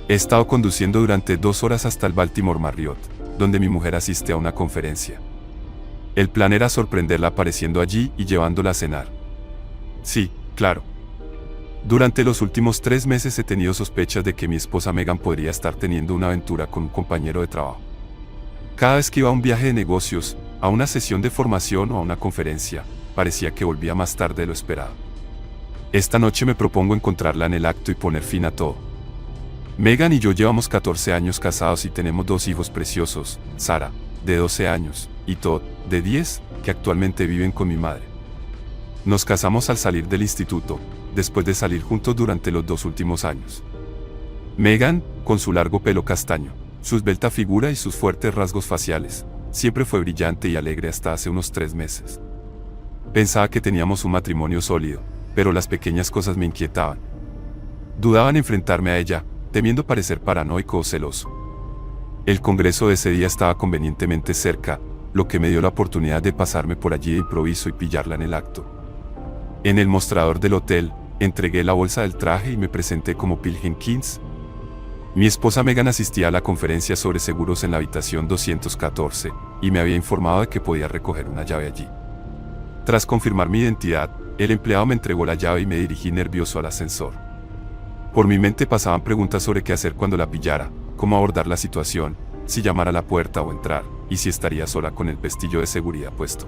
He estado conduciendo durante 2 horas hasta el Baltimore Marriott, donde mi mujer asiste a una conferencia. El plan era sorprenderla apareciendo allí y llevándola a cenar. Sí, claro. Durante los últimos 3 meses he tenido sospechas de que mi esposa Megan podría estar teniendo una aventura con un compañero de trabajo. Cada vez que iba a un viaje de negocios, a una sesión de formación o a una conferencia, parecía que volvía más tarde de lo esperado. Esta noche me propongo encontrarla en el acto y poner fin a todo. Megan y yo llevamos 14 años casados y tenemos 2 hijos preciosos, Sara, de 12 años, y Todd, de 10, que actualmente viven con mi madre. Nos casamos al salir del instituto, después de salir juntos durante los 2 últimos años. Megan, con su largo pelo castaño, su esbelta figura y sus fuertes rasgos faciales, siempre fue brillante y alegre hasta hace unos 3 meses. Pensaba que teníamos un matrimonio sólido, pero las pequeñas cosas me inquietaban. Dudaba en enfrentarme a ella, temiendo parecer paranoico o celoso. El congreso de ese día estaba convenientemente cerca, lo que me dio la oportunidad de pasarme por allí de improviso y pillarla en el acto. En el mostrador del hotel, entregué la bolsa del traje y me presenté como Phil Jenkins. Mi esposa Megan asistía a la conferencia sobre seguros en la habitación 214, y me había informado de que podía recoger una llave allí. Tras confirmar mi identidad, el empleado me entregó la llave y me dirigí nervioso al ascensor. Por mi mente pasaban preguntas sobre qué hacer cuando la pillara, cómo abordar la situación, si llamar a la puerta o entrar, y si estaría sola con el pestillo de seguridad puesto.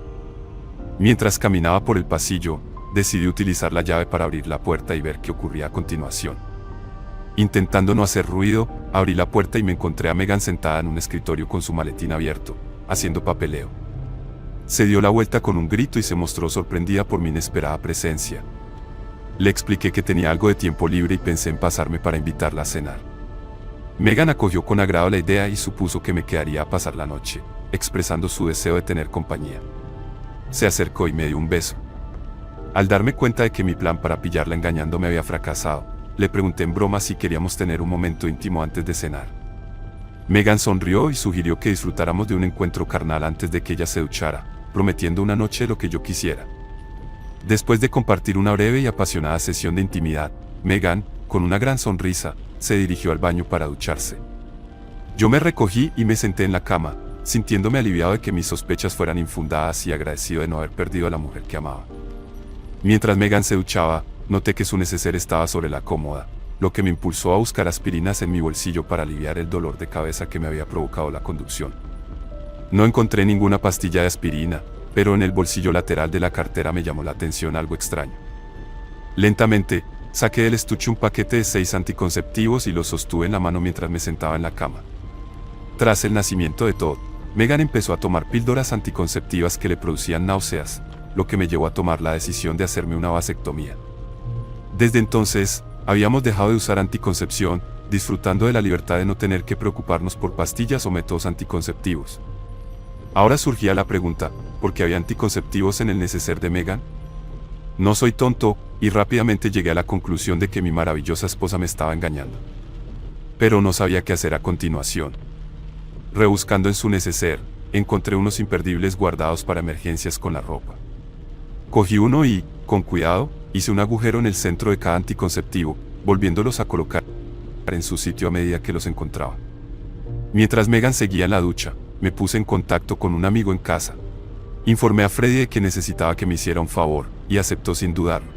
Mientras caminaba por el pasillo, decidí utilizar la llave para abrir la puerta y ver qué ocurría a continuación. Intentando no hacer ruido, abrí la puerta y me encontré a Megan sentada en un escritorio con su maletín abierto, haciendo papeleo. Se dio la vuelta con un grito y se mostró sorprendida por mi inesperada presencia. Le expliqué que tenía algo de tiempo libre y pensé en pasarme para invitarla a cenar. Megan acogió con agrado la idea y supuso que me quedaría a pasar la noche, expresando su deseo de tener compañía. Se acercó y me dio un beso. Al darme cuenta de que mi plan para pillarla engañándome había fracasado, le pregunté en broma si queríamos tener un momento íntimo antes de cenar. Megan sonrió y sugirió que disfrutáramos de un encuentro carnal antes de que ella se duchara, prometiendo una noche lo que yo quisiera. Después de compartir una breve y apasionada sesión de intimidad, Megan, con una gran sonrisa, se dirigió al baño para ducharse. Yo me recogí y me senté en la cama, sintiéndome aliviado de que mis sospechas fueran infundadas y agradecido de no haber perdido a la mujer que amaba. Mientras Megan se duchaba, noté que su neceser estaba sobre la cómoda, lo que me impulsó a buscar aspirinas en mi bolsillo para aliviar el dolor de cabeza que me había provocado la conducción. No encontré ninguna pastilla de aspirina, pero en el bolsillo lateral de la cartera me llamó la atención algo extraño. Lentamente, saqué del estuche un paquete de 6 anticonceptivos y los sostuve en la mano mientras me sentaba en la cama. Tras el nacimiento de Todd, Megan empezó a tomar píldoras anticonceptivas que le producían náuseas, lo que me llevó a tomar la decisión de hacerme una vasectomía. Desde entonces, habíamos dejado de usar anticoncepción, disfrutando de la libertad de no tener que preocuparnos por pastillas o métodos anticonceptivos. Ahora surgía la pregunta, ¿por qué había anticonceptivos en el neceser de Megan? No soy tonto, y rápidamente llegué a la conclusión de que mi maravillosa esposa me estaba engañando. Pero no sabía qué hacer a continuación. Rebuscando en su neceser, encontré unos imperdibles guardados para emergencias con la ropa. Cogí uno y, con cuidado, hice un agujero en el centro de cada anticonceptivo, volviéndolos a colocar en su sitio a medida que los encontraba. Mientras Megan seguía en la ducha, me puse en contacto con un amigo en casa. Informé a Freddy de que necesitaba que me hiciera un favor, y aceptó sin dudarlo.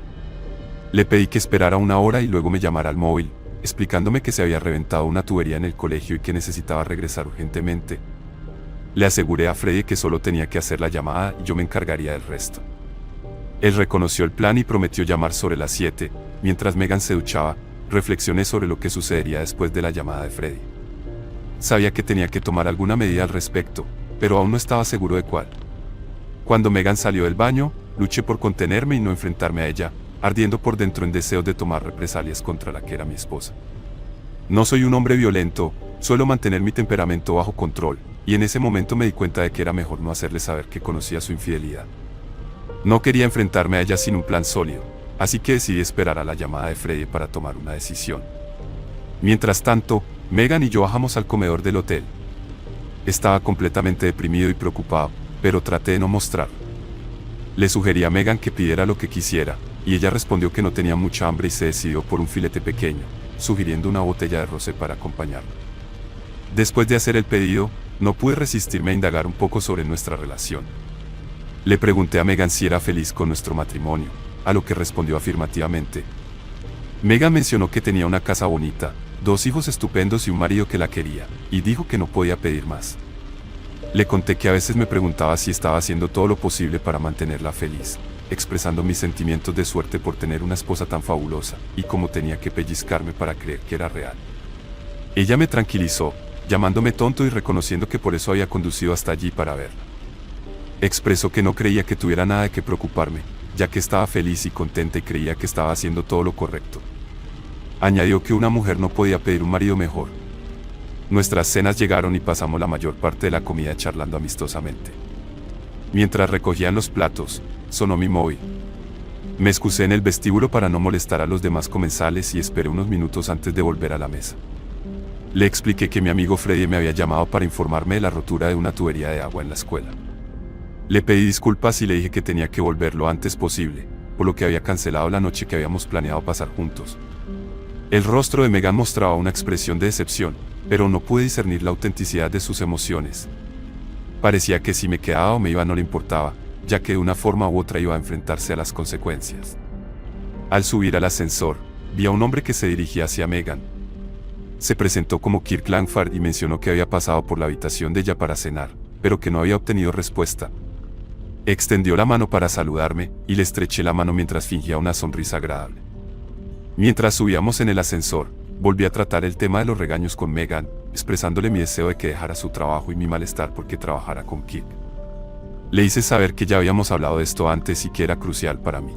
Le pedí que esperara 1 hora y luego me llamara al móvil, explicándome que se había reventado una tubería en el colegio y que necesitaba regresar urgentemente. Le aseguré a Freddy que solo tenía que hacer la llamada y yo me encargaría del resto. Él reconoció el plan y prometió llamar sobre las 7, mientras Megan se duchaba. Reflexioné sobre lo que sucedería después de la llamada de Freddy. Sabía que tenía que tomar alguna medida al respecto, pero aún no estaba seguro de cuál. Cuando Megan salió del baño, luché por contenerme y no enfrentarme a ella, ardiendo por dentro en deseos de tomar represalias contra la que era mi esposa. No soy un hombre violento, suelo mantener mi temperamento bajo control, y en ese momento me di cuenta de que era mejor no hacerle saber que conocía su infidelidad. No quería enfrentarme a ella sin un plan sólido, así que decidí esperar a la llamada de Freddy para tomar una decisión. Mientras tanto, Megan y yo bajamos al comedor del hotel. Estaba completamente deprimido y preocupado, pero traté de no mostrarlo. Le sugerí a Megan que pidiera lo que quisiera, y ella respondió que no tenía mucha hambre y se decidió por un filete pequeño, sugiriendo una botella de rosé para acompañarlo. Después de hacer el pedido, no pude resistirme a indagar un poco sobre nuestra relación. Le pregunté a Megan si era feliz con nuestro matrimonio, a lo que respondió afirmativamente. Megan mencionó que tenía una casa bonita, 2 hijos estupendos y un marido que la quería, y dijo que no podía pedir más. Le conté que a veces me preguntaba si estaba haciendo todo lo posible para mantenerla feliz, expresando mis sentimientos de suerte por tener una esposa tan fabulosa, y cómo tenía que pellizcarme para creer que era real. Ella me tranquilizó, llamándome tonto y reconociendo que por eso había conducido hasta allí para verla. Expresó que no creía que tuviera nada de qué preocuparme, ya que estaba feliz y contenta y creía que estaba haciendo todo lo correcto. Añadió que una mujer no podía pedir un marido mejor. Nuestras cenas llegaron y pasamos la mayor parte de la comida charlando amistosamente. Mientras recogían los platos, sonó mi móvil. Me excusé en el vestíbulo para no molestar a los demás comensales y esperé unos minutos antes de volver a la mesa. Le expliqué que mi amigo Freddy me había llamado para informarme de la rotura de una tubería de agua en la escuela. Le pedí disculpas y le dije que tenía que volver lo antes posible, por lo que había cancelado la noche que habíamos planeado pasar juntos. El rostro de Megan mostraba una expresión de decepción, pero no pude discernir la autenticidad de sus emociones. Parecía que si me quedaba o me iba no le importaba, ya que de una forma u otra iba a enfrentarse a las consecuencias. Al subir al ascensor, vi a un hombre que se dirigía hacia Megan. Se presentó como Kirk Langford y mencionó que había pasado por la habitación de ella para cenar, pero que no había obtenido respuesta. Extendió la mano para saludarme, y le estreché la mano mientras fingía una sonrisa agradable. Mientras subíamos en el ascensor, volví a tratar el tema de los regaños con Megan, expresándole mi deseo de que dejara su trabajo y mi malestar porque trabajara con Kirk. Le hice saber que ya habíamos hablado de esto antes y que era crucial para mí.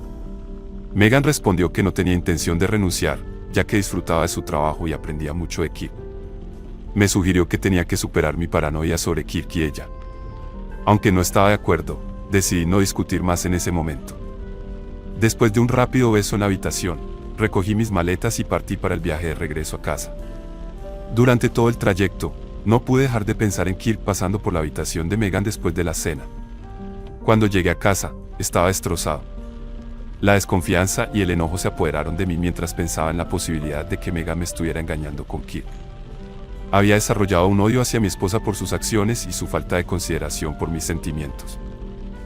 Megan respondió que no tenía intención de renunciar, ya que disfrutaba de su trabajo y aprendía mucho de Kirk. Me sugirió que tenía que superar mi paranoia sobre Kirk y ella. Aunque no estaba de acuerdo, decidí no discutir más en ese momento. Después de un rápido beso en la habitación, recogí mis maletas y partí para el viaje de regreso a casa. Durante todo el trayecto, no pude dejar de pensar en Kirk pasando por la habitación de Megan después de la cena. Cuando llegué a casa, estaba destrozado. La desconfianza y el enojo se apoderaron de mí mientras pensaba en la posibilidad de que Megan me estuviera engañando con Kirk. Había desarrollado un odio hacia mi esposa por sus acciones y su falta de consideración por mis sentimientos.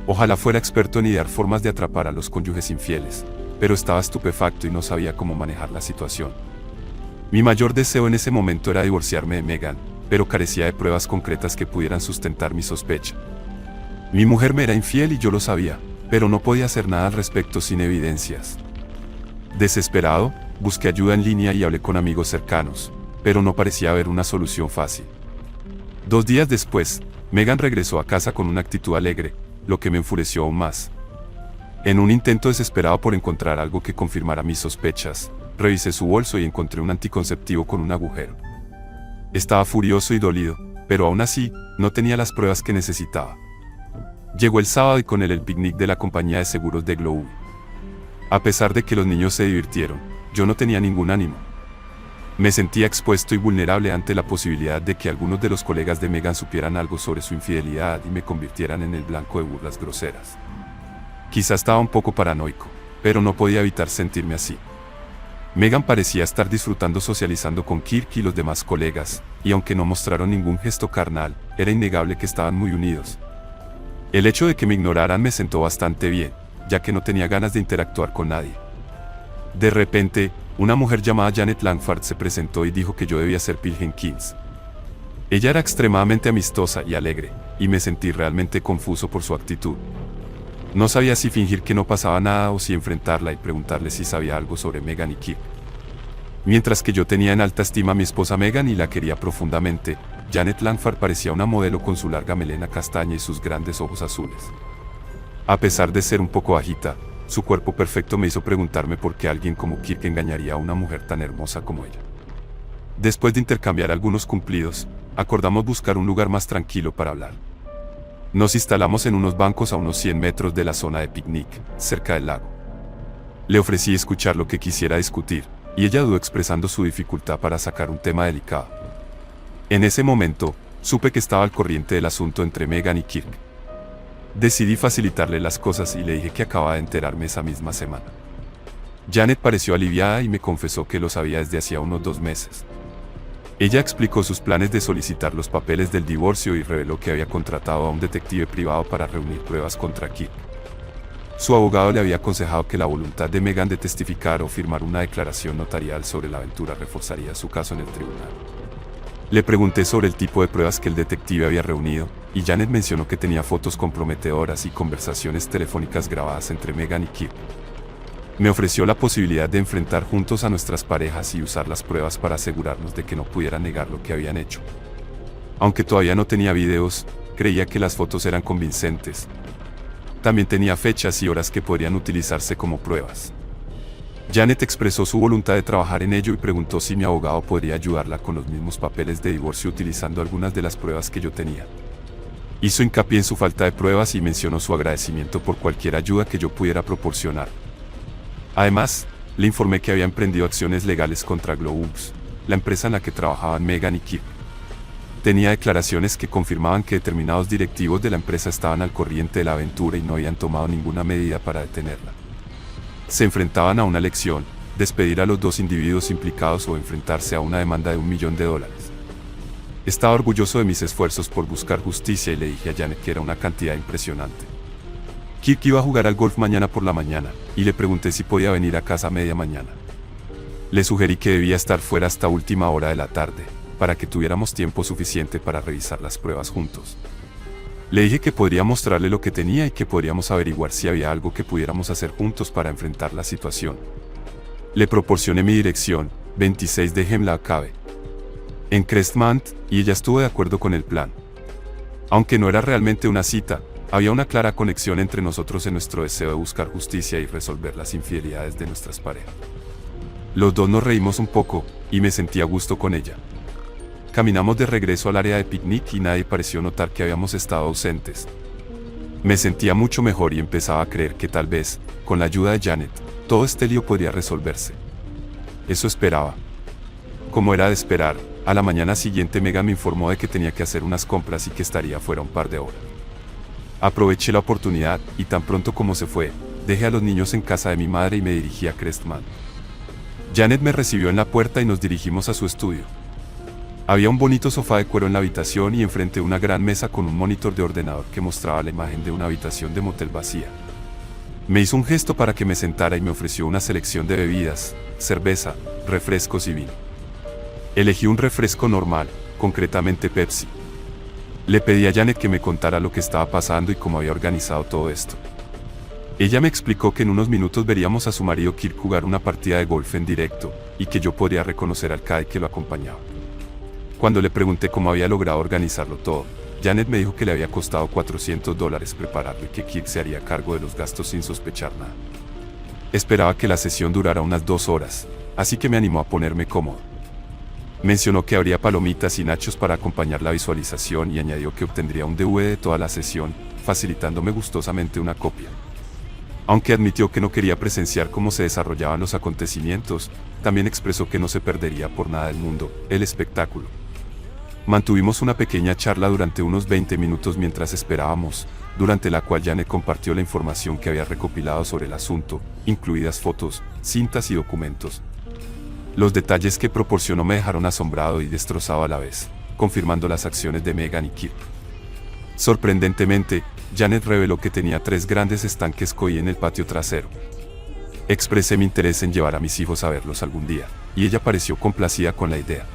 Ojalá fuera experto en idear formas de atrapar a los cónyuges infieles, pero estaba estupefacto y no sabía cómo manejar la situación. Mi mayor deseo en ese momento era divorciarme de Megan, pero carecía de pruebas concretas que pudieran sustentar mi sospecha. Mi mujer me era infiel y yo lo sabía, pero no podía hacer nada al respecto sin evidencias. Desesperado, busqué ayuda en línea y hablé con amigos cercanos, pero no parecía haber una solución fácil. 2 días después, Megan regresó a casa con una actitud alegre, lo que me enfureció aún más. En un intento desesperado por encontrar algo que confirmara mis sospechas, revisé su bolso y encontré un anticonceptivo con un agujero. Estaba furioso y dolido, pero aún así, no tenía las pruebas que necesitaba. Llegó el sábado y con él el picnic de la compañía de seguros de Glow. A pesar de que los niños se divirtieron, yo no tenía ningún ánimo. Me sentía expuesto y vulnerable ante la posibilidad de que algunos de los colegas de Megan supieran algo sobre su infidelidad y me convirtieran en el blanco de burlas groseras. Quizá estaba un poco paranoico, pero no podía evitar sentirme así. Megan parecía estar disfrutando socializando con Kirk y los demás colegas, y aunque no mostraron ningún gesto carnal, era innegable que estaban muy unidos. El hecho de que me ignoraran me sentó bastante bien, ya que no tenía ganas de interactuar con nadie. De repente, una mujer llamada Janet Langford se presentó y dijo que yo debía ser Phil Jenkins. Ella era extremadamente amistosa y alegre, y me sentí realmente confuso por su actitud. No sabía si fingir que no pasaba nada o si enfrentarla y preguntarle si sabía algo sobre Megan y Kirk. Mientras que yo tenía en alta estima a mi esposa Megan y la quería profundamente, Janet Langford parecía una modelo con su larga melena castaña y sus grandes ojos azules. A pesar de ser un poco bajita, su cuerpo perfecto me hizo preguntarme por qué alguien como Kirk engañaría a una mujer tan hermosa como ella. Después de intercambiar algunos cumplidos, acordamos buscar un lugar más tranquilo para hablar. Nos instalamos en unos bancos a unos 100 metros de la zona de picnic, cerca del lago. Le ofrecí escuchar lo que quisiera discutir, y ella dudó expresando su dificultad para sacar un tema delicado. En ese momento, supe que estaba al corriente del asunto entre Megan y Kirk. Decidí facilitarle las cosas y le dije que acababa de enterarme esa misma semana. Janet pareció aliviada y me confesó que lo sabía desde hacía unos 2 meses. Ella explicó sus planes de solicitar los papeles del divorcio y reveló que había contratado a un detective privado para reunir pruebas contra Kirk. Su abogado le había aconsejado que la voluntad de Meghan de testificar o firmar una declaración notarial sobre la aventura reforzaría su caso en el tribunal. Le pregunté sobre el tipo de pruebas que el detective había reunido, y Janet mencionó que tenía fotos comprometedoras y conversaciones telefónicas grabadas entre Meghan y Kirk. Me ofreció la posibilidad de enfrentar juntos a nuestras parejas y usar las pruebas para asegurarnos de que no pudieran negar lo que habían hecho. Aunque todavía no tenía videos, creía que las fotos eran convincentes. También tenía fechas y horas que podrían utilizarse como pruebas. Janet expresó su voluntad de trabajar en ello y preguntó si mi abogado podría ayudarla con los mismos papeles de divorcio utilizando algunas de las pruebas que yo tenía. Hizo hincapié en su falta de pruebas y mencionó su agradecimiento por cualquier ayuda que yo pudiera proporcionar. Además, le informé que había emprendido acciones legales contra Globus, la empresa en la que trabajaban Meghan y Kirk. Tenía declaraciones que confirmaban que determinados directivos de la empresa estaban al corriente de la aventura y no habían tomado ninguna medida para detenerla. Se enfrentaban a una elección: despedir a los 2 individuos implicados o enfrentarse a una demanda de $1 millón. Estaba orgulloso de mis esfuerzos por buscar justicia y le dije a Janet que era una cantidad impresionante. Kirk iba a jugar al golf mañana por la mañana, y le pregunté si podía venir a casa a media mañana. Le sugerí que debía estar fuera hasta última hora de la tarde, para que tuviéramos tiempo suficiente para revisar las pruebas juntos. Le dije que podría mostrarle lo que tenía y que podríamos averiguar si había algo que pudiéramos hacer juntos para enfrentar la situación. Le proporcioné mi dirección, 26 de Hemlock Cave, en Crestmont, y ella estuvo de acuerdo con el plan. Aunque no era realmente una cita, había una clara conexión entre nosotros en nuestro deseo de buscar justicia y resolver las infidelidades de nuestras parejas. Los dos nos reímos un poco, y me sentí a gusto con ella. Caminamos de regreso al área de picnic y nadie pareció notar que habíamos estado ausentes. Me sentía mucho mejor y empezaba a creer que tal vez, con la ayuda de Janet, todo este lío podría resolverse. Eso esperaba. Como era de esperar, a la mañana siguiente Meghan me informó de que tenía que hacer unas compras y que estaría fuera un par de horas. Aproveché la oportunidad, y tan pronto como se fue, dejé a los niños en casa de mi madre y me dirigí a Crestmont. Janet me recibió en la puerta y nos dirigimos a su estudio. Había un bonito sofá de cuero en la habitación y enfrente una gran mesa con un monitor de ordenador que mostraba la imagen de una habitación de motel vacía. Me hizo un gesto para que me sentara y me ofreció una selección de bebidas, cerveza, refrescos y vino. Elegí un refresco normal, concretamente Pepsi. Le pedí a Janet que me contara lo que estaba pasando y cómo había organizado todo esto. Ella me explicó que en unos minutos veríamos a su marido Kirk jugar una partida de golf en directo, y que yo podría reconocer al caddy que lo acompañaba. Cuando le pregunté cómo había logrado organizarlo todo, Janet me dijo que le había costado $400 prepararlo y que Kirk se haría cargo de los gastos sin sospechar nada. Esperaba que la sesión durara unas 2 horas, así que me animó a ponerme cómodo. Mencionó que habría palomitas y nachos para acompañar la visualización y añadió que obtendría un DVD de toda la sesión, facilitándome gustosamente una copia. Aunque admitió que no quería presenciar cómo se desarrollaban los acontecimientos, también expresó que no se perdería por nada del mundo el espectáculo. Mantuvimos una pequeña charla durante unos 20 minutos mientras esperábamos, durante la cual Janet compartió la información que había recopilado sobre el asunto, incluidas fotos, cintas y documentos. Los detalles que proporcionó me dejaron asombrado y destrozado a la vez, confirmando las acciones de Meghan y Kirk. Sorprendentemente, Janet reveló que tenía 3 grandes estanques koi en el patio trasero. Expresé mi interés en llevar a mis hijos a verlos algún día, y ella pareció complacida con la idea.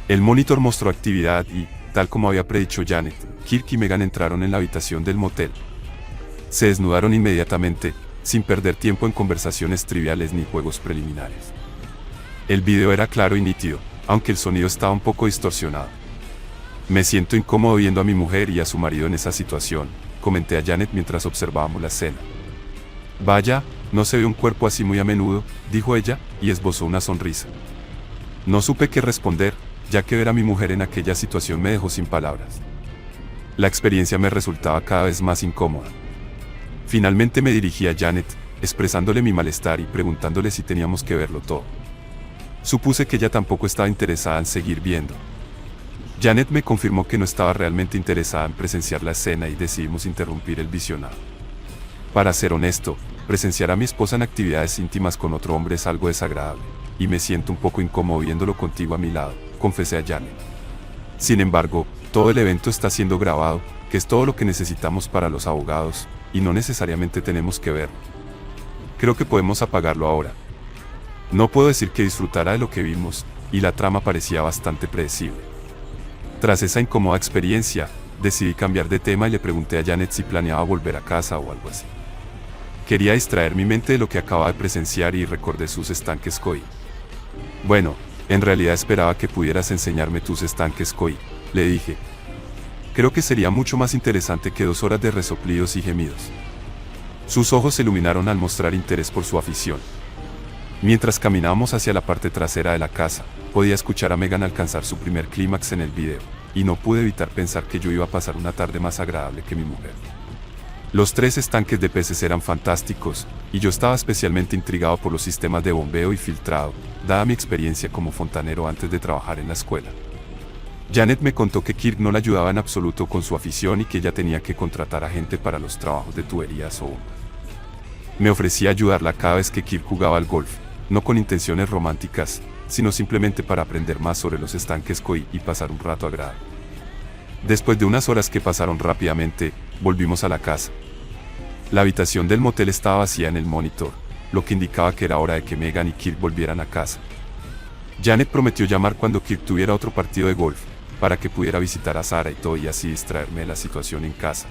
El monitor mostró actividad y, tal como había predicho Janet, Kirk y Meghan entraron en la habitación del motel. Se desnudaron inmediatamente, sin perder tiempo en conversaciones triviales ni juegos preliminares. El video era claro y nítido, aunque el sonido estaba un poco distorsionado. Me siento incómodo viendo a mi mujer y a su marido en esa situación, comenté a Janet mientras observábamos la escena. Vaya, no se ve un cuerpo así muy a menudo, dijo ella, y esbozó una sonrisa. No supe qué responder, ya que ver a mi mujer en aquella situación me dejó sin palabras. La experiencia me resultaba cada vez más incómoda. Finalmente me dirigí a Janet, expresándole mi malestar y preguntándole si teníamos que verlo todo. Supuse que ella tampoco estaba interesada en seguir viendo. Janet me confirmó que no estaba realmente interesada en presenciar la escena y decidimos interrumpir el visionado. Para ser honesto, Presenciar a mi esposa en actividades íntimas con otro hombre es algo desagradable, y me siento un poco incómodo viéndolo contigo a mi lado, confesé a Janet. Sin embargo, todo el evento está siendo grabado, que es todo lo que necesitamos para los abogados, y no necesariamente tenemos que verlo. Creo que podemos apagarlo ahora. No puedo decir que disfrutara de lo que vimos, y la trama parecía bastante predecible. Tras esa incómoda experiencia, decidí cambiar de tema y le pregunté a Janet si planeaba volver a casa o algo así. Quería distraer mi mente de lo que acababa de presenciar y recordé sus estanques koi. Bueno, en realidad esperaba que pudieras enseñarme tus estanques koi, le dije. Creo que sería mucho más interesante que 2 horas de resoplidos y gemidos. Sus ojos se iluminaron al mostrar interés por su afición. Mientras caminábamos hacia la parte trasera de la casa, podía escuchar a Megan alcanzar su primer clímax en el video, y no pude evitar pensar que yo iba a pasar una tarde más agradable que mi mujer. Los 3 estanques de peces eran fantásticos, y yo estaba especialmente intrigado por los sistemas de bombeo y filtrado, dada mi experiencia como fontanero antes de trabajar en la escuela. Janet me contó que Kirk no la ayudaba en absoluto con su afición y que ella tenía que contratar a gente para los trabajos de tuberías o bombas. Me ofrecía ayudarla cada vez que Kirk jugaba al golf, no con intenciones románticas, sino simplemente para aprender más sobre los estanques koi y pasar un rato agradable. Después de unas horas que pasaron rápidamente, volvimos a la casa. La habitación del motel estaba vacía en el monitor, lo que indicaba que era hora de que Megan y Kirk volvieran a casa. Janet prometió llamar cuando Kirk tuviera otro partido de golf, para que pudiera visitar a Sarah y todo y así distraerme de la situación en casa.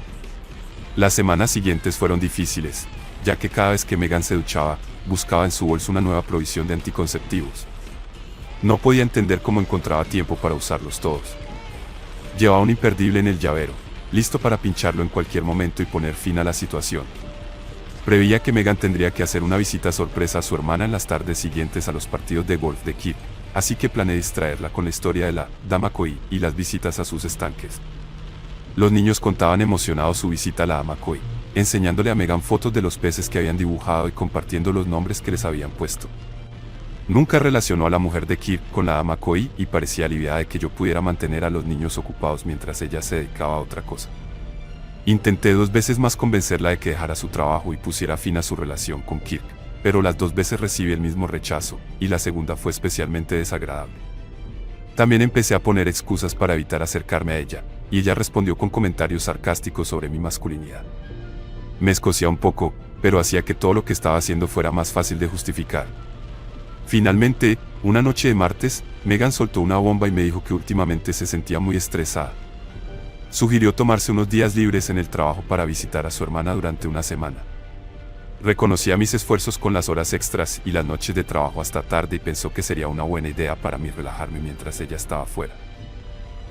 Las semanas siguientes fueron difíciles, ya que cada vez que Megan se duchaba, buscaba en su bolso una nueva provisión de anticonceptivos. No podía entender cómo encontraba tiempo para usarlos todos. Llevaba un imperdible en el llavero, listo para pincharlo en cualquier momento y poner fin a la situación. Preveía que Megan tendría que hacer una visita sorpresa a su hermana en las tardes siguientes a los partidos de golf de Kirk, así que planeé distraerla con la historia de la Dama Koi y las visitas a sus estanques. Los niños contaban emocionados su visita a la Dama Koi, enseñándole a Megan fotos de los peces que habían dibujado y compartiendo los nombres que les habían puesto. Nunca relacionó a la mujer de Kirk con la Dama Koi y parecía aliviada de que yo pudiera mantener a los niños ocupados mientras ella se dedicaba a otra cosa. Intenté 2 veces más convencerla de que dejara su trabajo y pusiera fin a su relación con Kirk, pero las 2 veces recibí el mismo rechazo, y la segunda fue especialmente desagradable. También empecé a poner excusas para evitar acercarme a ella, y ella respondió con comentarios sarcásticos sobre mi masculinidad. Me escocía un poco, pero hacía que todo lo que estaba haciendo fuera más fácil de justificar. Finalmente, una noche de martes, Megan soltó una bomba y me dijo que últimamente se sentía muy estresada. Sugirió tomarse unos días libres en el trabajo para visitar a su hermana durante una semana. Reconocía mis esfuerzos con las horas extras y las noches de trabajo hasta tarde y pensó que sería una buena idea para mí relajarme mientras ella estaba fuera.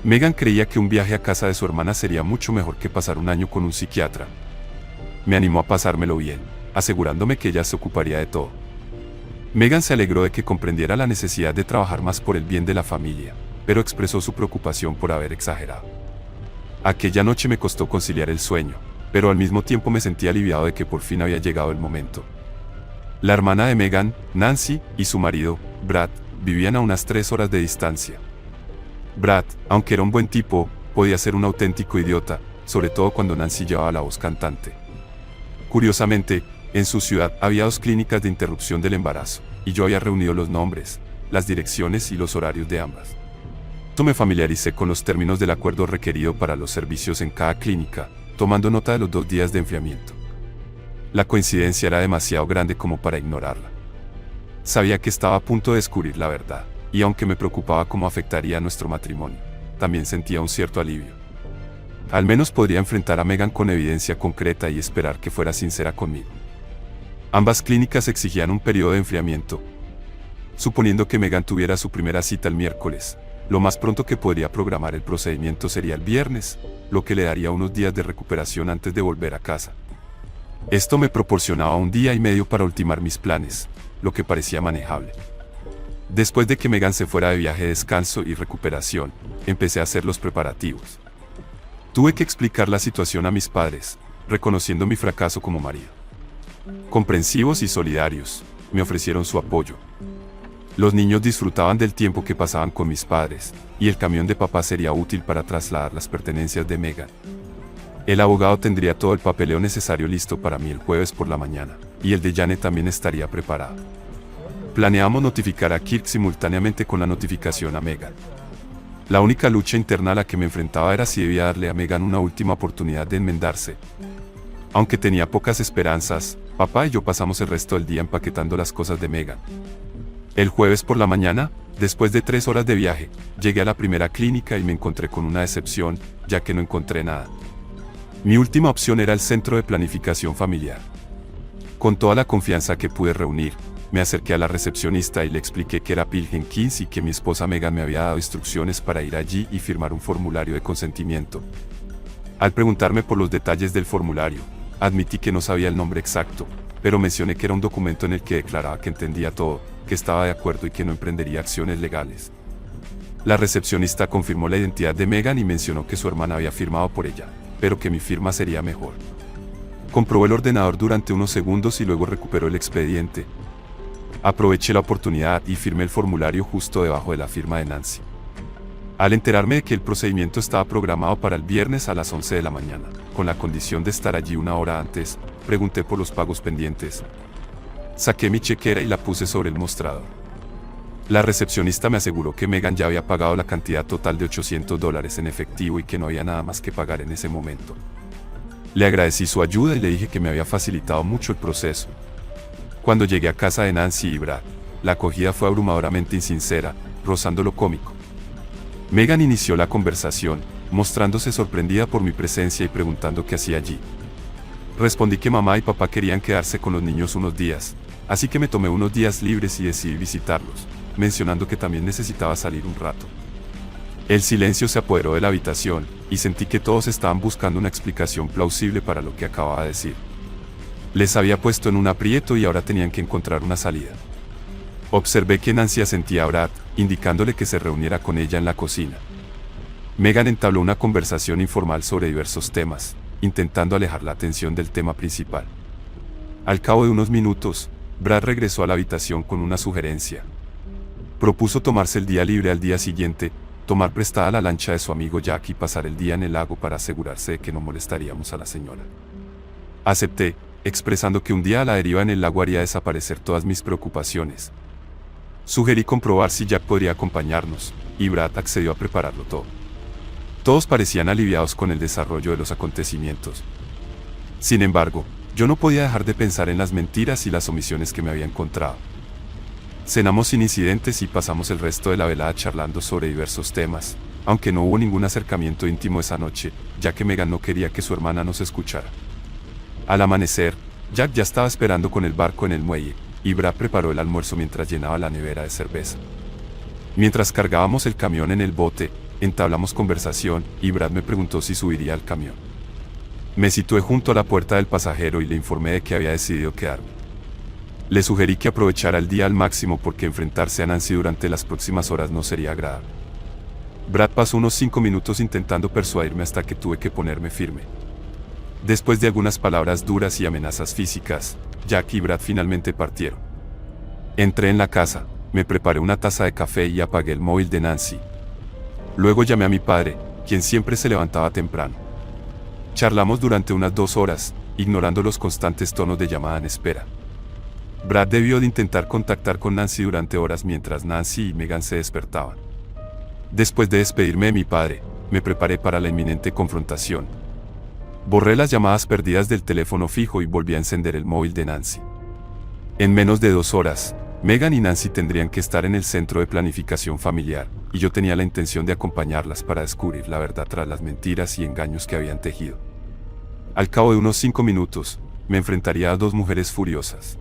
Megan creía que un viaje a casa de su hermana sería mucho mejor que pasar un año con un psiquiatra. Me animó a pasármelo bien, asegurándome que ella se ocuparía de todo. Megan se alegró de que comprendiera la necesidad de trabajar más por el bien de la familia, pero expresó su preocupación por haber exagerado. Aquella noche me costó conciliar el sueño, pero al mismo tiempo me sentí aliviado de que por fin había llegado el momento. La hermana de Megan, Nancy, y su marido, Brad, vivían a unas 3 horas de distancia. Brad, aunque era un buen tipo, podía ser un auténtico idiota, sobre todo cuando Nancy llevaba la voz cantante. Curiosamente, en su ciudad había 2 clínicas de interrupción del embarazo, y yo había reunido los nombres, las direcciones y los horarios de ambas. Me familiaricé con los términos del acuerdo requerido para los servicios en cada clínica, tomando nota de los 2 días de enfriamiento. La coincidencia era demasiado grande como para ignorarla. Sabía que estaba a punto de descubrir la verdad, y aunque me preocupaba cómo afectaría a nuestro matrimonio, también sentía un cierto alivio. Al menos podría enfrentar a Megan con evidencia concreta y esperar que fuera sincera conmigo. Ambas clínicas exigían un periodo de enfriamiento. Suponiendo que Megan tuviera su primera cita el miércoles, lo más pronto que podría programar el procedimiento sería el viernes, lo que le daría unos días de recuperación antes de volver a casa. Esto me proporcionaba 1 día y medio para ultimar mis planes, lo que parecía manejable. Después de que Megan se fuera de viaje de descanso y recuperación, empecé a hacer los preparativos. Tuve que explicar la situación a mis padres, reconociendo mi fracaso como marido. Comprensivos y solidarios, me ofrecieron su apoyo. Los niños disfrutaban del tiempo que pasaban con mis padres, y el camión de papá sería útil para trasladar las pertenencias de Megan. El abogado tendría todo el papeleo necesario listo para mí el jueves por la mañana. y el de Janet también estaría preparado. Planeábamos notificar a Kirk simultáneamente con la notificación a Megan. La única lucha interna a la que me enfrentaba era si debía darle a Megan una última oportunidad de enmendarse. Aunque tenía pocas esperanzas, papá y yo pasamos el resto del día empaquetando las cosas de Megan. El jueves por la mañana, después de 3 horas de viaje, llegué a la primera clínica y me encontré con una decepción, ya que no encontré nada. Mi última opción era el centro de planificación familiar. Con toda la confianza que pude reunir, me acerqué a la recepcionista y le expliqué que era Pilgrim Kings y que mi esposa Megan me había dado instrucciones para ir allí y firmar un formulario de consentimiento. Al preguntarme por los detalles del formulario, admití que no sabía el nombre exacto, pero mencioné que era un documento en el que declaraba que entendía todo, que estaba de acuerdo y que no emprendería acciones legales. La recepcionista confirmó la identidad de Megan y mencionó que su hermana había firmado por ella, pero que mi firma sería mejor. Comprobó el ordenador durante unos segundos y luego recuperó el expediente. Aproveché la oportunidad y firmé el formulario justo debajo de la firma de Nancy. Al enterarme de que el procedimiento estaba programado para el viernes a las 11 de la mañana, con la condición de estar allí una hora antes, pregunté por los pagos pendientes. Saqué mi chequera y la puse sobre el mostrador. La recepcionista me aseguró que Megan ya había pagado la cantidad total de $800 en efectivo y que no había nada más que pagar en ese momento. Le agradecí su ayuda y le dije que me había facilitado mucho el proceso. Cuando llegué a casa de Nancy y Brad, la acogida fue abrumadoramente insincera, rozando lo cómico. Megan inició la conversación, mostrándose sorprendida por mi presencia y preguntando qué hacía allí. Respondí que mamá y papá querían quedarse con los niños unos días, así que me tomé unos días libres y decidí visitarlos, mencionando que también necesitaba salir un rato. El silencio se apoderó de la habitación, y sentí que todos estaban buscando una explicación plausible para lo que acababa de decir. Les había puesto en un aprieto y ahora tenían que encontrar una salida. Observé que Nancy asentía a Brad, indicándole que se reuniera con ella en la cocina. Megan entabló una conversación informal sobre diversos temas, intentando alejar la atención del tema principal. Al cabo de unos minutos, Brad regresó a la habitación con una sugerencia. Propuso tomarse el día libre al día siguiente, tomar prestada la lancha de su amigo Jack y pasar el día en el lago para asegurarse de que no molestaríamos a la señora. Acepté, expresando que un día a la deriva en el lago haría desaparecer todas mis preocupaciones. Sugerí comprobar si Jack podría acompañarnos, y Brad accedió a prepararlo todo. Todos parecían aliviados con el desarrollo de los acontecimientos. Sin embargo, yo no podía dejar de pensar en las mentiras y las omisiones que me había encontrado. Cenamos sin incidentes y pasamos el resto de la velada charlando sobre diversos temas, aunque no hubo ningún acercamiento íntimo esa noche, ya que Megan no quería que su hermana nos escuchara. Al amanecer, Jack ya estaba esperando con el barco en el muelle, y Brad preparó el almuerzo mientras llenaba la nevera de cerveza. Mientras cargábamos el camión en el bote, entablamos conversación, y Brad me preguntó si subiría al camión. Me situé junto a la puerta del pasajero y le informé de que había decidido quedarme. Le sugerí que aprovechara el día al máximo porque enfrentarse a Nancy durante las próximas horas no sería agradable. Brad pasó unos 5 minutos intentando persuadirme hasta que tuve que ponerme firme. Después de algunas palabras duras y amenazas físicas, Jack y Brad finalmente partieron. Entré en la casa, me preparé una taza de café y apagué el móvil de Nancy. Luego llamé a mi padre, quien siempre se levantaba temprano. Charlamos durante unas 2 horas, ignorando los constantes tonos de llamada en espera. Brad debió de intentar contactar con Nancy durante horas mientras Nancy y Megan se despertaban. Después de despedirme de mi padre, me preparé para la inminente confrontación. Borré las llamadas perdidas del teléfono fijo y volví a encender el móvil de Nancy. En menos de 2 horas, Megan y Nancy tendrían que estar en el centro de planificación familiar, y yo tenía la intención de acompañarlas para descubrir la verdad tras las mentiras y engaños que habían tejido. Al cabo de unos 5 minutos, me enfrentaría a 2 mujeres furiosas.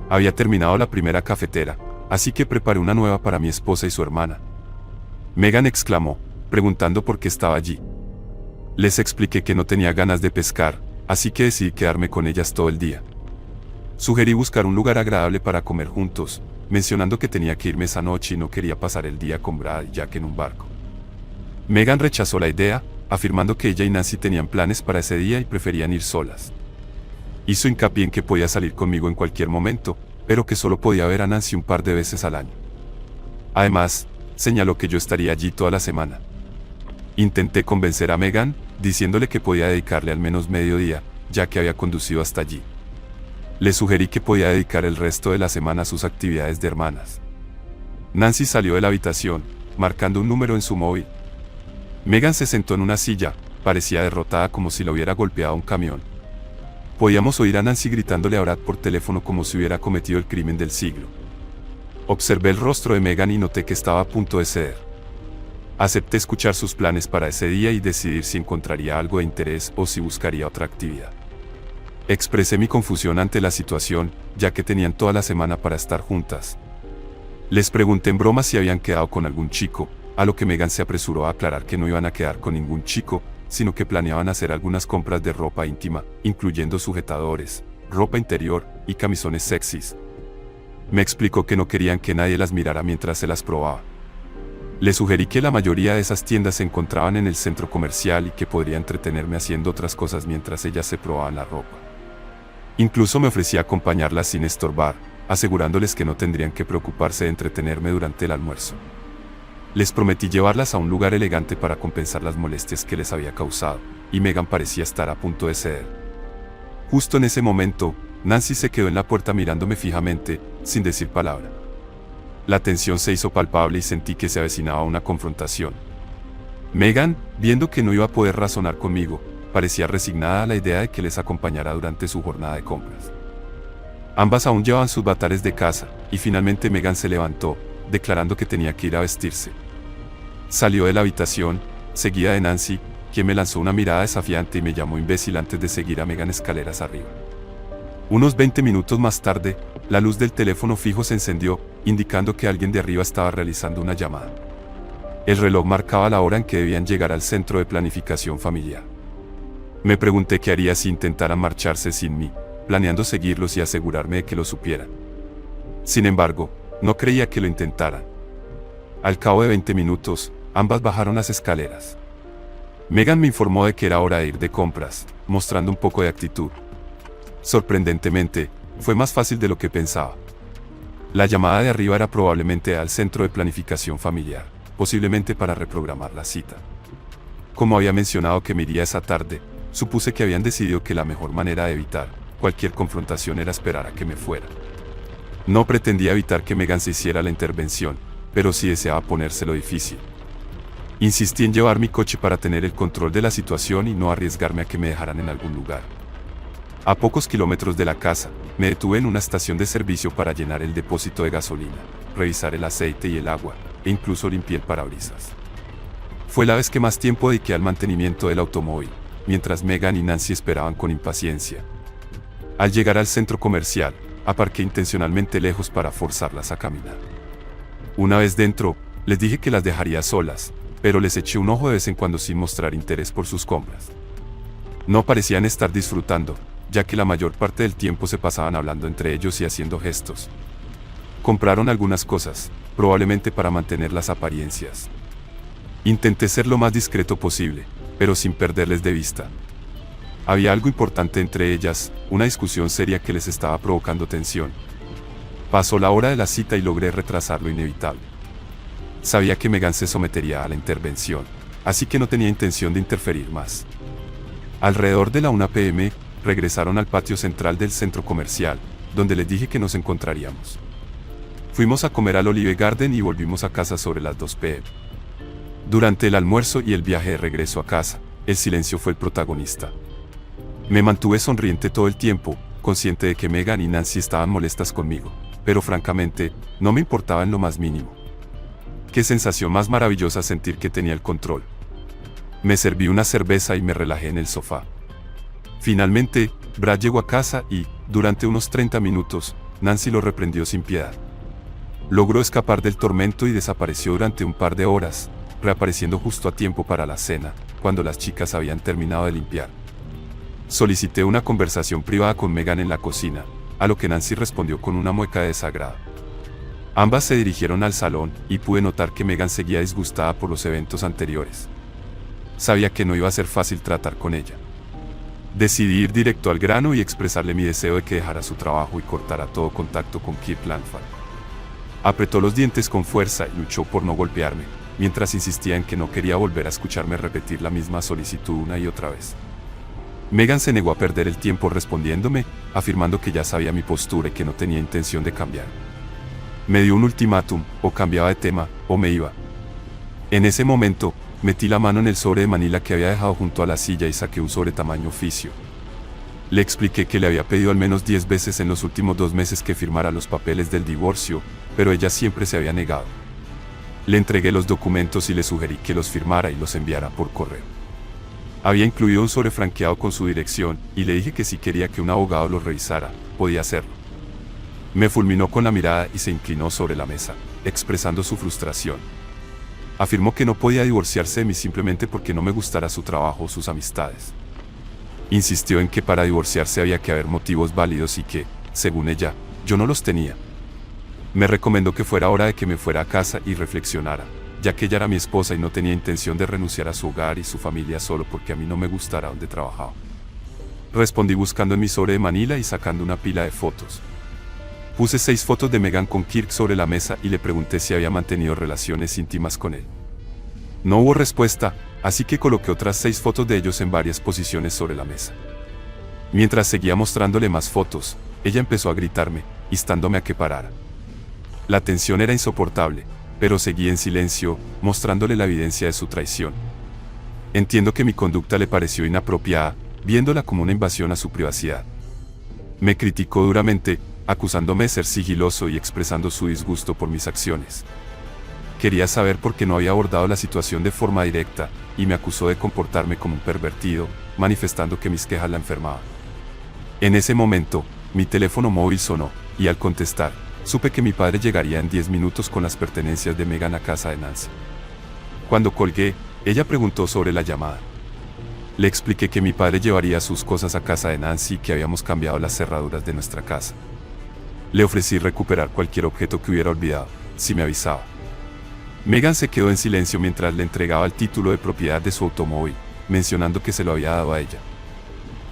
Había terminado la primera cafetera, así que preparé una nueva para mi esposa y su hermana. Megan exclamó, preguntando por qué estaba allí. Les expliqué que no tenía ganas de pescar, así que decidí quedarme con ellas todo el día. Sugerí buscar un lugar agradable para comer juntos, mencionando que tenía que irme esa noche y no quería pasar el día con Brad y Jack en un barco. Megan rechazó la idea, afirmando que ella y Nancy tenían planes para ese día y preferían ir solas. Hizo hincapié en que podía salir conmigo en cualquier momento, pero que solo podía ver a Nancy un par de veces al año. Además, señaló que yo estaría allí toda la semana. Intenté convencer a Megan, diciéndole que podía dedicarle al menos medio día, ya que había conducido hasta allí. Le sugerí que podía dedicar el resto de la semana a sus actividades de hermanas. Nancy salió de la habitación, marcando un número en su móvil. Megan se sentó en una silla, parecía derrotada como si la hubiera golpeado un camión. Podíamos oír a Nancy gritándole a Brad por teléfono como si hubiera cometido el crimen del siglo. Observé el rostro de Megan y noté que estaba a punto de ceder. Acepté escuchar sus planes para ese día y decidir si encontraría algo de interés o si buscaría otra actividad. Expresé mi confusión ante la situación, ya que tenían toda la semana para estar juntas. Les pregunté en broma si habían quedado con algún chico, a lo que Megan se apresuró a aclarar que no iban a quedar con ningún chico, sino que planeaban hacer algunas compras de ropa íntima, incluyendo sujetadores, ropa interior y camisones sexys. Me explicó que no querían que nadie las mirara mientras se las probaba. Le sugerí que la mayoría de esas tiendas se encontraban en el centro comercial y que podría entretenerme haciendo otras cosas mientras ellas se probaban la ropa. Incluso me ofrecí a acompañarlas sin estorbar, asegurándoles que no tendrían que preocuparse de entretenerme durante el almuerzo. Les prometí llevarlas a un lugar elegante para compensar las molestias que les había causado, y Megan parecía estar a punto de ceder. Justo en ese momento, Nancy se quedó en la puerta mirándome fijamente, sin decir palabra. La tensión se hizo palpable y sentí que se avecinaba una confrontación. Megan, viendo que no iba a poder razonar conmigo, parecía resignada a la idea de que les acompañara durante su jornada de compras. Ambas aún llevaban sus batares de casa, y finalmente Megan se levantó, declarando que tenía que ir a vestirse. Salió de la habitación, seguida de Nancy, quien me lanzó una mirada desafiante y me llamó imbécil antes de seguir a Megan escaleras arriba. Unos 20 minutos más tarde, la luz del teléfono fijo se encendió, indicando que alguien de arriba estaba realizando una llamada. El reloj marcaba la hora en que debían llegar al centro de planificación familiar. Me pregunté qué haría si intentaran marcharse sin mí, planeando seguirlos y asegurarme de que lo supieran. Sin embargo, no creía que lo intentaran. Al cabo de 20 minutos, ambas bajaron las escaleras. Megan me informó de que era hora de ir de compras, mostrando un poco de actitud. Sorprendentemente, fue más fácil de lo que pensaba. La llamada de arriba era probablemente al centro de planificación familiar, posiblemente para reprogramar la cita. Como había mencionado que me iría esa tarde, supuse que habían decidido que la mejor manera de evitar cualquier confrontación era esperar a que me fuera. No pretendía evitar que Megan se hiciera la intervención, pero sí deseaba ponérselo difícil. Insistí en llevar mi coche para tener el control de la situación y no arriesgarme a que me dejaran en algún lugar. A pocos kilómetros de la casa, me detuve en una estación de servicio para llenar el depósito de gasolina, revisar el aceite y el agua, e incluso limpié el parabrisas. Fue la vez que más tiempo dediqué al mantenimiento del automóvil, mientras Megan y Nancy esperaban con impaciencia. Al llegar al centro comercial, aparqué intencionalmente lejos para forzarlas a caminar. Una vez dentro, les dije que las dejaría solas, pero les eché un ojo de vez en cuando sin mostrar interés por sus compras. No parecían estar disfrutando, ya que la mayor parte del tiempo se pasaban hablando entre ellos y haciendo gestos. Compraron algunas cosas, probablemente para mantener las apariencias. Intenté ser lo más discreto posible, pero sin perderles de vista. Había algo importante entre ellas, una discusión seria que les estaba provocando tensión. Pasó la hora de la cita y logré retrasar lo inevitable. Sabía que Megan se sometería a la intervención, así que no tenía intención de interferir más. Alrededor de la 1 p.m., regresaron al patio central del centro comercial, donde les dije que nos encontraríamos. Fuimos a comer al Olive Garden y volvimos a casa sobre las 2 p.m. Durante el almuerzo y el viaje de regreso a casa, el silencio fue el protagonista. Me mantuve sonriente todo el tiempo, consciente de que Megan y Nancy estaban molestas conmigo, pero francamente, no me importaba en lo más mínimo. Qué sensación más maravillosa sentir que tenía el control. Me serví una cerveza y me relajé en el sofá. Finalmente, Brad llegó a casa y, durante unos 30 minutos, Nancy lo reprendió sin piedad. Logró escapar del tormento y desapareció durante un par de horas, reapareciendo justo a tiempo para la cena, cuando las chicas habían terminado de limpiar. Solicité una conversación privada con Megan en la cocina, a lo que Nancy respondió con una mueca de desagrado. Ambas se dirigieron al salón y pude notar que Megan seguía disgustada por los eventos anteriores. Sabía que no iba a ser fácil tratar con ella. Decidí ir directo al grano y expresarle mi deseo de que dejara su trabajo y cortara todo contacto con Kirk Langford. Apretó los dientes con fuerza y luchó por no golpearme, mientras insistía en que no quería volver a escucharme repetir la misma solicitud una y otra vez. Megan se negó a perder el tiempo respondiéndome, afirmando que ya sabía mi postura y que no tenía intención de cambiar. Me dio un ultimátum, o cambiaba de tema, o me iba. En ese momento, metí la mano en el sobre de Manila que había dejado junto a la silla y saqué un sobre tamaño oficio. Le expliqué que le había pedido al menos 10 veces en los últimos 2 meses que firmara los papeles del divorcio, pero ella siempre se había negado. Le entregué los documentos y le sugerí que los firmara y los enviara por correo. Había incluido un sobre franqueado con su dirección, y le dije que si quería que un abogado los revisara, podía hacerlo. Me fulminó con la mirada y se inclinó sobre la mesa, expresando su frustración. Afirmó que no podía divorciarse de mí simplemente porque no me gustara su trabajo o sus amistades. Insistió en que para divorciarse había que haber motivos válidos y que, según ella, yo no los tenía. Me recomendó que fuera hora de que me fuera a casa y reflexionara, ya que ella era mi esposa y no tenía intención de renunciar a su hogar y su familia solo porque a mí no me gustara donde trabajaba. Respondí buscando en mi sobre de Manila y sacando una pila de fotos. Puse 6 fotos de Megan con Kirk sobre la mesa y le pregunté si había mantenido relaciones íntimas con él. No hubo respuesta, así que coloqué otras 6 fotos de ellos en varias posiciones sobre la mesa. Mientras seguía mostrándole más fotos, ella empezó a gritarme, instándome a que parara. La tensión era insoportable, pero seguí en silencio, mostrándole la evidencia de su traición. Entiendo que mi conducta le pareció inapropiada, viéndola como una invasión a su privacidad. Me criticó duramente, acusándome de ser sigiloso y expresando su disgusto por mis acciones. Quería saber por qué no había abordado la situación de forma directa, y me acusó de comportarme como un pervertido, manifestando que mis quejas la enfermaban. En ese momento, mi teléfono móvil sonó, y al contestar, supe que mi padre llegaría en 10 minutos con las pertenencias de Megan a casa de Nancy. Cuando colgué, ella preguntó sobre la llamada. Le expliqué que mi padre llevaría sus cosas a casa de Nancy y que habíamos cambiado las cerraduras de nuestra casa. Le ofrecí recuperar cualquier objeto que hubiera olvidado, si me avisaba. Megan se quedó en silencio mientras le entregaba el título de propiedad de su automóvil, mencionando que se lo había dado a ella.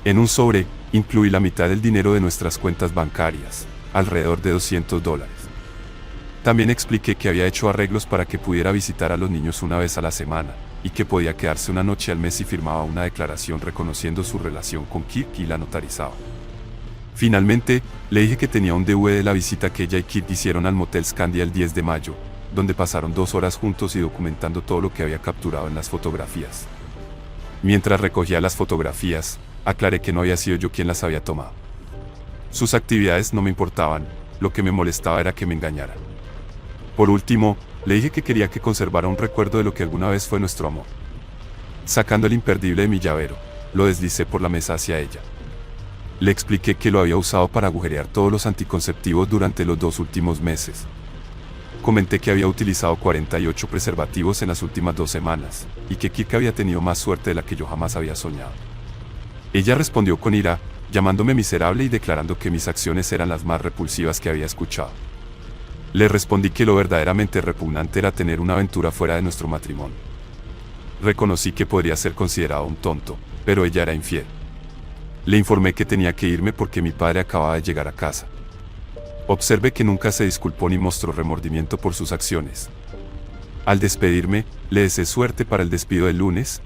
En un sobre, incluí la mitad del dinero de nuestras cuentas bancarias, alrededor de $200. También expliqué que había hecho arreglos para que pudiera visitar a los niños una vez a la semana, y que podía quedarse una noche al mes si firmaba una declaración reconociendo su relación con Kirk y la notarizaba. Finalmente, le dije que tenía un DVD de la visita que ella y Kirk hicieron al Motel Scandia el 10 de mayo, donde pasaron 2 horas juntos y documentando todo lo que había capturado en las fotografías. Mientras recogía las fotografías, aclaré que no había sido yo quien las había tomado. Sus actividades no me importaban, lo que me molestaba era que me engañara. Por último, le dije que quería que conservara un recuerdo de lo que alguna vez fue nuestro amor. Sacando el imperdible de mi llavero, lo deslicé por la mesa hacia ella. Le expliqué que lo había usado para agujerear todos los anticonceptivos durante los 2 últimos meses. Comenté que había utilizado 48 preservativos en las últimas 2 semanas, y que Kirk había tenido más suerte de la que yo jamás había soñado. Ella respondió con ira, llamándome miserable y declarando que mis acciones eran las más repulsivas que había escuchado. Le respondí que lo verdaderamente repugnante era tener una aventura fuera de nuestro matrimonio. Reconocí que podría ser considerado un tonto, pero ella era infiel. Le informé que tenía que irme porque mi padre acababa de llegar a casa. Observé que nunca se disculpó ni mostró remordimiento por sus acciones. Al despedirme, le deseé suerte para el despido del lunes.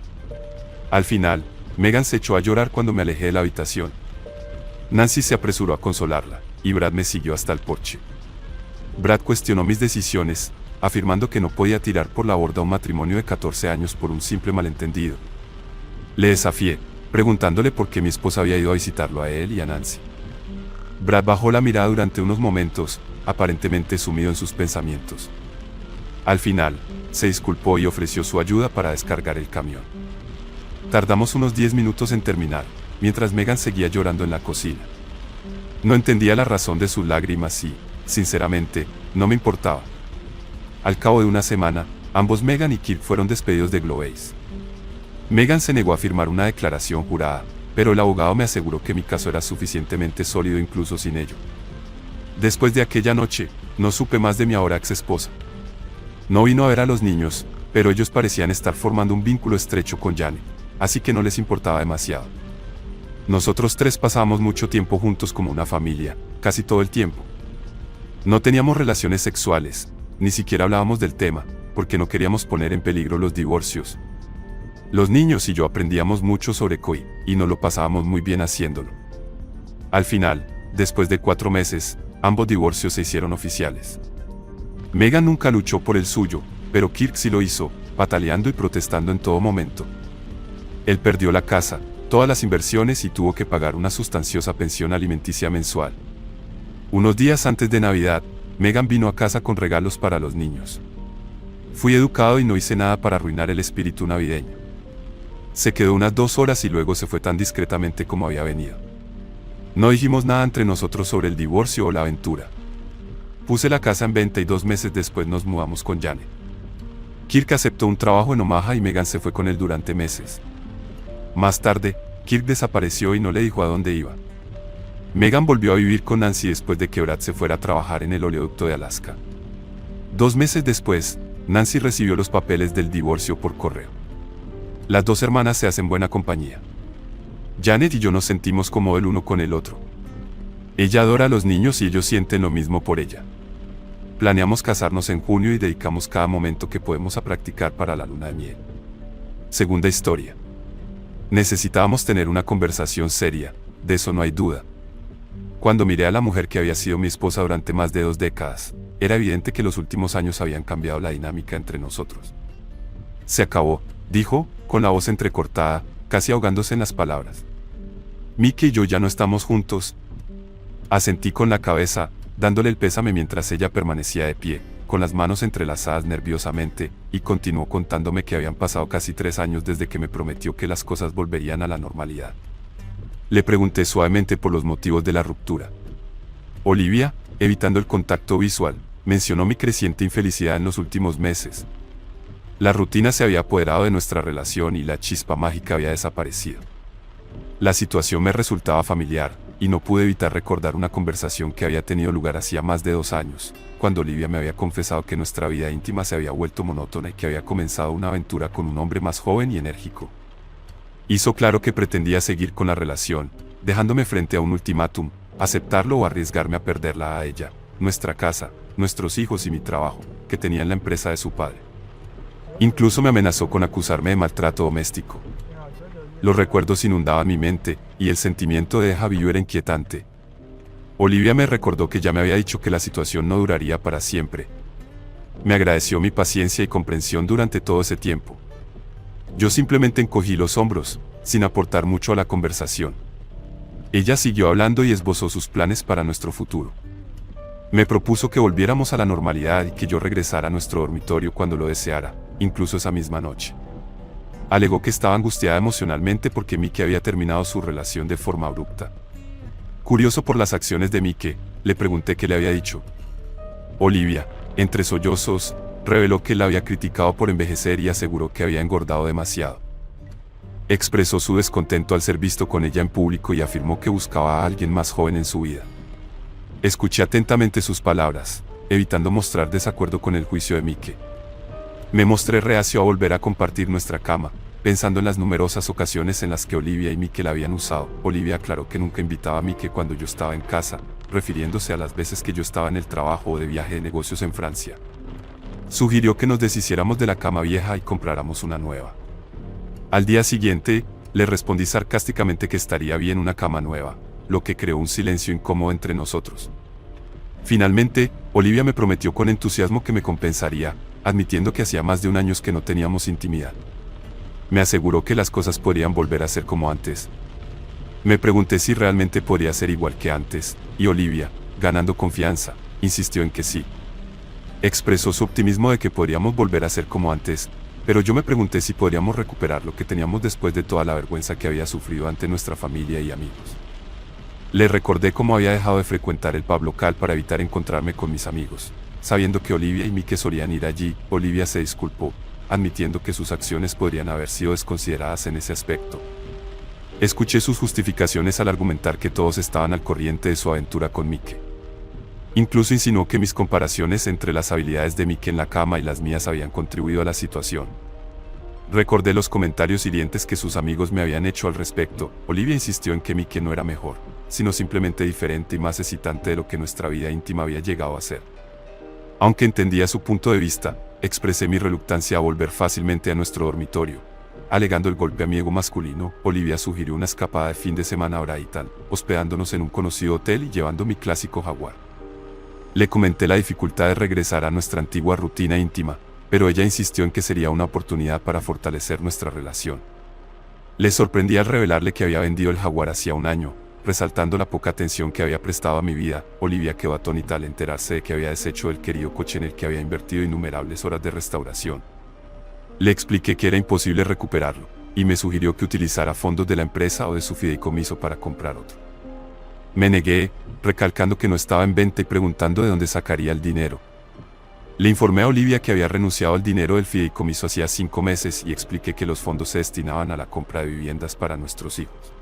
Al final, Megan se echó a llorar cuando me alejé de la habitación. Nancy se apresuró a consolarla, y Brad me siguió hasta el porche. Brad cuestionó mis decisiones, afirmando que no podía tirar por la borda un matrimonio de 14 años por un simple malentendido. Le desafié, preguntándole por qué mi esposa había ido a visitarlo a él y a Nancy. Brad bajó la mirada durante unos momentos, aparentemente sumido en sus pensamientos. Al final, se disculpó y ofreció su ayuda para descargar el camión. Tardamos unos 10 minutos en terminar, mientras Megan seguía llorando en la cocina. No entendía la razón de sus lágrimas y, sinceramente, no me importaba. Al cabo de una semana, ambos Megan y Kirk fueron despedidos de Globase. Megan se negó a firmar una declaración jurada, pero el abogado me aseguró que mi caso era suficientemente sólido incluso sin ello. Después de aquella noche, no supe más de mi ahora ex esposa. No vino a ver a los niños, pero ellos parecían estar formando un vínculo estrecho con Janet, así que no les importaba demasiado. Nosotros 3 pasábamos mucho tiempo juntos como una familia, casi todo el tiempo. No teníamos relaciones sexuales, ni siquiera hablábamos del tema, porque no queríamos poner en peligro los divorcios. Los niños y yo aprendíamos mucho sobre Koi, y nos lo pasábamos muy bien haciéndolo. Al final, después de 4 meses, ambos divorcios se hicieron oficiales. Megan nunca luchó por el suyo, pero Kirk sí lo hizo, pataleando y protestando en todo momento. Él perdió la casa, todas las inversiones y tuvo que pagar una sustanciosa pensión alimenticia mensual. Unos días antes de Navidad, Megan vino a casa con regalos para los niños. Fui educado y no hice nada para arruinar el espíritu navideño. Se quedó unas 2 horas y luego se fue tan discretamente como había venido. No dijimos nada entre nosotros sobre el divorcio o la aventura. Puse la casa en venta y 2 meses después nos mudamos con Janet. Kirk aceptó un trabajo en Omaha y Megan se fue con él durante meses. Más tarde, Kirk desapareció y no le dijo a dónde iba. Megan volvió a vivir con Nancy después de que Brad se fuera a trabajar en el oleoducto de Alaska. 2 meses después, Nancy recibió los papeles del divorcio por correo. Las 2 hermanas se hacen buena compañía. Janet y yo nos sentimos como el uno con el otro. Ella adora a los niños y ellos sienten lo mismo por ella. Planeamos casarnos en junio y dedicamos cada momento que podemos a practicar para la luna de miel. Segunda historia. Necesitábamos tener una conversación seria, de eso no hay duda. Cuando miré a la mujer que había sido mi esposa durante más de 2 décadas, era evidente que los últimos años habían cambiado la dinámica entre nosotros. Se acabó, dijo, con la voz entrecortada, casi ahogándose en las palabras. Mickey y yo ya no estamos juntos. Asentí con la cabeza, dándole el pésame mientras ella permanecía de pie, con las manos entrelazadas nerviosamente, y continuó contándome que habían pasado casi 3 años desde que me prometió que las cosas volverían a la normalidad. Le pregunté suavemente por los motivos de la ruptura. Olivia, evitando el contacto visual, mencionó mi creciente infelicidad en los últimos meses. La rutina se había apoderado de nuestra relación y la chispa mágica había desaparecido. La situación me resultaba familiar, y no pude evitar recordar una conversación que había tenido lugar hacía más de 2 años, cuando Olivia me había confesado que nuestra vida íntima se había vuelto monótona y que había comenzado una aventura con un hombre más joven y enérgico. Hizo claro que pretendía seguir con la relación, dejándome frente a un ultimátum, aceptarlo o arriesgarme a perderla a ella, nuestra casa, nuestros hijos y mi trabajo, que tenía en la empresa de su padre. Incluso me amenazó con acusarme de maltrato doméstico. Los recuerdos inundaban mi mente, y el sentimiento de déjà vu era inquietante. Olivia me recordó que ya me había dicho que la situación no duraría para siempre. Me agradeció mi paciencia y comprensión durante todo ese tiempo. Yo simplemente encogí los hombros, sin aportar mucho a la conversación. Ella siguió hablando y esbozó sus planes para nuestro futuro. Me propuso que volviéramos a la normalidad y que yo regresara a nuestro dormitorio cuando lo deseara, incluso esa misma noche. Alegó que estaba angustiada emocionalmente porque Mickey había terminado su relación de forma abrupta. Curioso por las acciones de Mickey, le pregunté qué le había dicho. Olivia, entre sollozos, reveló que la había criticado por envejecer y aseguró que había engordado demasiado. Expresó su descontento al ser visto con ella en público y afirmó que buscaba a alguien más joven en su vida. Escuché atentamente sus palabras, evitando mostrar desacuerdo con el juicio de Mickey. Me mostré reacio a volver a compartir nuestra cama, pensando en las numerosas ocasiones en las que Olivia y Mickey la habían usado. Olivia aclaró que nunca invitaba a Mickey cuando yo estaba en casa, refiriéndose a las veces que yo estaba en el trabajo o de viaje de negocios en Francia. Sugirió que nos deshiciéramos de la cama vieja y compráramos una nueva. Al día siguiente, le respondí sarcásticamente que estaría bien una cama nueva, lo que creó un silencio incómodo entre nosotros. Finalmente, Olivia me prometió con entusiasmo que me compensaría, admitiendo que hacía más de 1 año que no teníamos intimidad. Me aseguró que las cosas podrían volver a ser como antes. Me pregunté si realmente podría ser igual que antes, y Olivia, ganando confianza, insistió en que sí. Expresó su optimismo de que podríamos volver a ser como antes, pero yo me pregunté si podríamos recuperar lo que teníamos después de toda la vergüenza que había sufrido ante nuestra familia y amigos. Le recordé cómo había dejado de frecuentar el pub local para evitar encontrarme con mis amigos. Sabiendo que Olivia y Mickey solían ir allí, Olivia se disculpó, admitiendo que sus acciones podrían haber sido desconsideradas en ese aspecto. Escuché sus justificaciones al argumentar que todos estaban al corriente de su aventura con Mickey. Incluso insinuó que mis comparaciones entre las habilidades de Mickey en la cama y las mías habían contribuido a la situación. Recordé los comentarios hirientes que sus amigos me habían hecho al respecto. Olivia insistió en que Mickey no era mejor, sino simplemente diferente y más excitante de lo que nuestra vida íntima había llegado a ser. Aunque entendía su punto de vista, expresé mi reluctancia a volver fácilmente a nuestro dormitorio. Alegando el golpe a mi ego masculino, Olivia sugirió una escapada de fin de semana a Brighton, hospedándonos en un conocido hotel y llevando mi clásico Jaguar. Le comenté la dificultad de regresar a nuestra antigua rutina íntima, pero ella insistió en que sería una oportunidad para fortalecer nuestra relación. Le sorprendí al revelarle que había vendido el Jaguar hacía un año, resaltando la poca atención que había prestado a mi vida. Olivia quedó atónita al enterarse de que había deshecho el querido coche en el que había invertido innumerables horas de restauración. Le expliqué que era imposible recuperarlo, y me sugirió que utilizara fondos de la empresa o de su fideicomiso para comprar otro. Me negué, recalcando que no estaba en venta y preguntando de dónde sacaría el dinero. Le informé a Olivia que había renunciado al dinero del fideicomiso hacía 5 meses y expliqué que los fondos se destinaban a la compra de viviendas para nuestros hijos.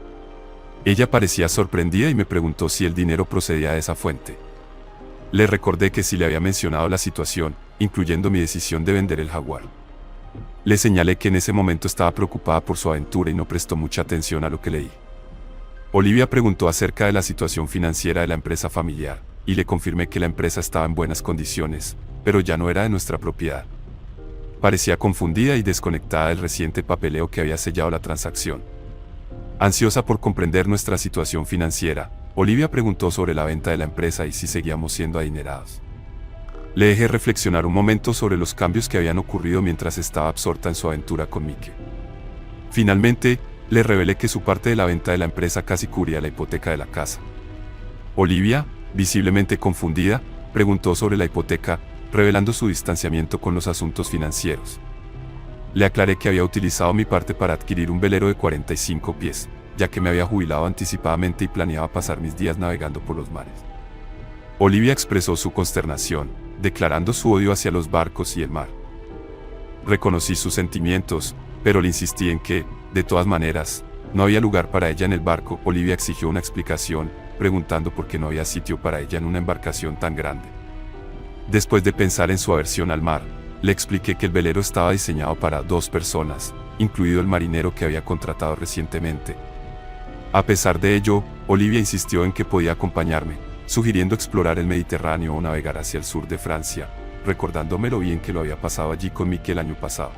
Ella parecía sorprendida y me preguntó si el dinero procedía de esa fuente. Le recordé que sí le había mencionado la situación, incluyendo mi decisión de vender el Jaguar. Le señalé que en ese momento estaba preocupada por su aventura y no prestó mucha atención a lo que leí. Olivia preguntó acerca de la situación financiera de la empresa familiar, y le confirmé que la empresa estaba en buenas condiciones, pero ya no era de nuestra propiedad. Parecía confundida y desconectada del reciente papeleo que había sellado la transacción. Ansiosa por comprender nuestra situación financiera, Olivia preguntó sobre la venta de la empresa y si seguíamos siendo adinerados. Le dejé reflexionar un momento sobre los cambios que habían ocurrido mientras estaba absorta en su aventura con Mike. Finalmente, le revelé que su parte de la venta de la empresa casi cubría la hipoteca de la casa. Olivia, visiblemente confundida, preguntó sobre la hipoteca, revelando su distanciamiento con los asuntos financieros. Le aclaré que había utilizado mi parte para adquirir un velero de 45 pies, ya que me había jubilado anticipadamente y planeaba pasar mis días navegando por los mares. Olivia expresó su consternación, declarando su odio hacia los barcos y el mar. Reconocí sus sentimientos, pero le insistí en que, de todas maneras, no había lugar para ella en el barco. Olivia exigió una explicación, preguntando por qué no había sitio para ella en una embarcación tan grande. Después de pensar en su aversión al mar, le expliqué que el velero estaba diseñado para 2 personas, incluido el marinero que había contratado recientemente. A pesar de ello, Olivia insistió en que podía acompañarme, sugiriendo explorar el Mediterráneo o navegar hacia el sur de Francia, recordándome lo bien que lo había pasado allí con Mike el año pasado.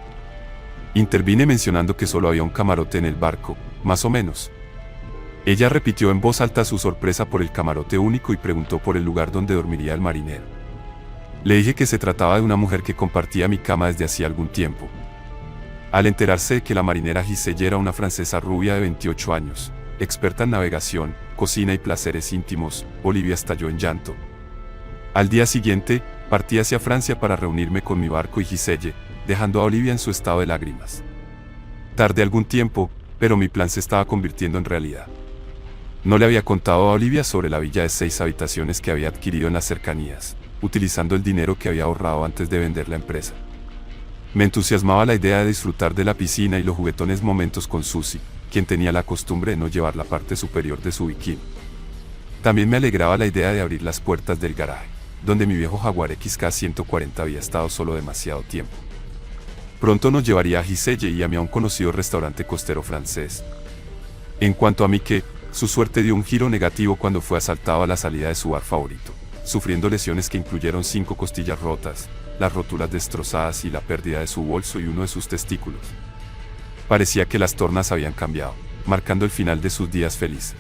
Intervine mencionando que solo había un camarote en el barco, más o menos. Ella repitió en voz alta su sorpresa por el camarote único y preguntó por el lugar donde dormiría el marinero. Le dije que se trataba de una mujer que compartía mi cama desde hacía algún tiempo. Al enterarse de que la marinera Giselle era una francesa rubia de 28 años, experta en navegación, cocina y placeres íntimos, Olivia estalló en llanto. Al día siguiente, partí hacia Francia para reunirme con mi barco y Giselle, dejando a Olivia en su estado de lágrimas. Tardé algún tiempo, pero mi plan se estaba convirtiendo en realidad. No le había contado a Olivia sobre la villa de 6 habitaciones que había adquirido en las cercanías, utilizando el dinero que había ahorrado antes de vender la empresa. Me entusiasmaba la idea de disfrutar de la piscina y los juguetones momentos con Susie, quien tenía la costumbre de no llevar la parte superior de su bikini. También me alegraba la idea de abrir las puertas del garaje, donde mi viejo Jaguar XK140 había estado solo demasiado tiempo. Pronto nos llevaría a Giselle y a mí a un conocido restaurante costero francés. En cuanto a Mike, su suerte dio un giro negativo cuando fue asaltado a la salida de su bar favorito, sufriendo lesiones que incluyeron 5 costillas rotas, las rótulas destrozadas y la pérdida de su bolso y uno de sus testículos. Parecía que las tornas habían cambiado, marcando el final de sus días felices.